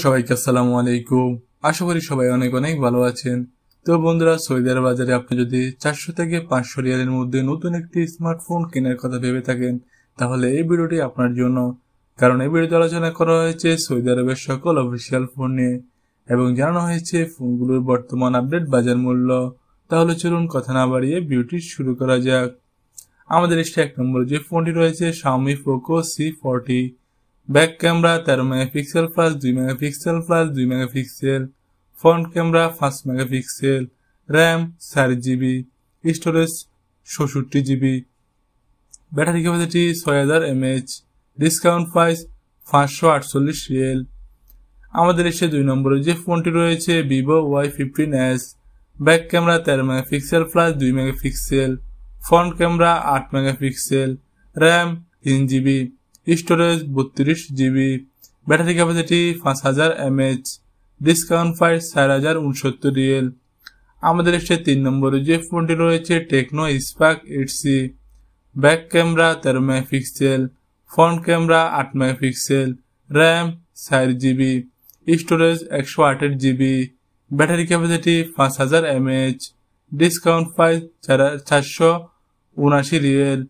সবাইকে আসসালামু আলাইকুম। আশা করি সবাই অনেক অনেক ভালো আছেন। তো বন্ধুরা, সৌদি আরব বাজারে আপনি যদি 400 থেকে 500 রিয়ালের মধ্যে নতুন একটি স্মার্টফোন কেনার কথা ভেবে থাকেন, তাহলে এই ভিডিওটি আপনার জন্য। কারণ এই ভিডিওতে আলোচনা করা হয়েছে সৌদি আরবের সকল অফিসিয়াল ফোন নিয়ে এবং জানানো হয়েছে ফোনগুলোর বর্তমান আপডেট বাজার মূল্য। তাহলে চলুন কথা না বাড়িয়ে ভিডিওটি শুরু করা যাক। আমাদের লিস্টে 1 নম্বরে যে ফোনটি রয়েছে Xiaomi Poco C40। Back camera 13 megapixel plus 2 megapixel plus 2 megapixel, front camera 5 megapixel, RAM 4GB, storage 64GB, battery capacity 6000 mAh, discount price 548 Real. আমাদের এসে 2 নম্বরে যে ফোনটি রয়েছে Vivo Y15s। Back camera 13 megapixel plus 2 megapixel, front camera 8 megapixel, RAM 3GB, storage 32GB, battery capacity 5000 mAh, discount price 4069 Real. আমাদের এসে 3 নম্বরে যে ফোনটি রয়েছে Tecno Spark 8C। Back camera 13 megapixel, front camera 8 megapixel, RAM 4GB, storage 128GB, battery capacity 5000 mAh, discount price 479 Real.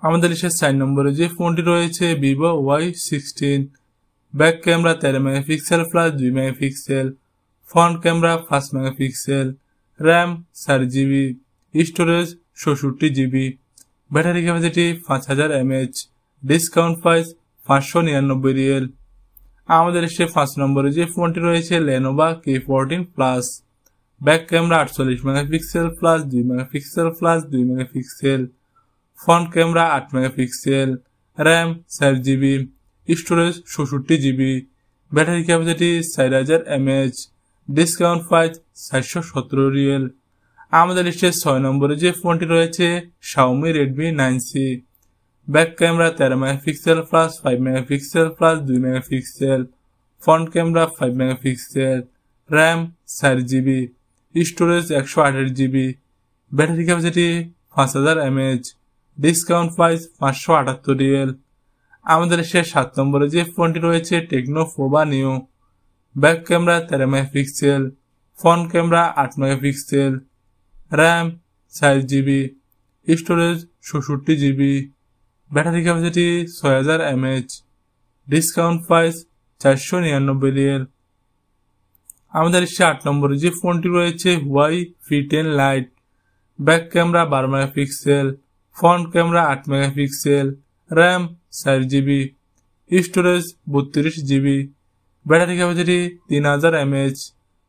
আমাদের এসে 4 নম্বরে যে ফোনটি রয়েছে Vivo Y16। Back camera 13 megapixel plus 2 megapixel, front camera 5 megapixel, RAM 4GB, storage 64GB, battery capacity 5000 mAh, discount price 599 Real. আমাদের এসে 5 নম্বরে যে ফোনটি রয়েছে Lenovo K14 Plus। Back camera 48 megapixel plus 2 megapixel plus 2 megapixel, front camera 8 megapixel, RAM 4GB, storage 64GB, battery capacity 4000 mAh, discount price 417 Real. আমাদের লিস্টে 6 নম্বরে যে ফোনটি রয়েছে Xiaomi Redmi 9C। Back camera 13 megapixel plus 5 megapixel plus 2 megapixel, front camera 5 megapixel, RAM 4GB, storage 128GB, battery capacity 5000 mAh, discount price 578 রিয়াল। আমাদের এসে 7 নম্বরে যে ফোনটি রয়েছে Tecno Pova new. Back camera 13 megapixel, front camera 8 megapixel, RAM 4GB, storage 64GB, battery capacity 6000 mAh, discount price 499 রিয়াল। আমাদের এসে 8 নম্বরে যে ফোনটি রয়েছে Huawei P10 Lite। Back camera 12 megapixel, front camera 8 megapixel, RAM 4GB, storage 32GB, battery capacity 3000 mAh,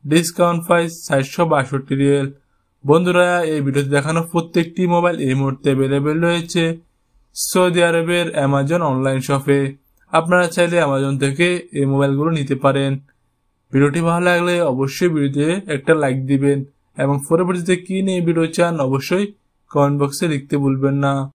discount price 462 Real. বন্ধুরা, এই ভিডিওতে দেখানো প্রত্যেকটি মোবাইল এই মুহূর্তে অ্যাভেলেবেল রয়েছে সৌদি আরবের অ্যামাজন অনলাইন শপে। আপনারা চাইলে অ্যামাজন থেকে এই মোবাইলগুলো নিতে পারেন। ভিডিওটি ভালো লাগলে অবশ্যই ভিডিওতে একটা লাইক দিবেন এবং পরবর্তীতে কি নিয়ে ভিডিও চান অবশ্যই কমেন্ট বক্সে লিখতে ভুলবেন না।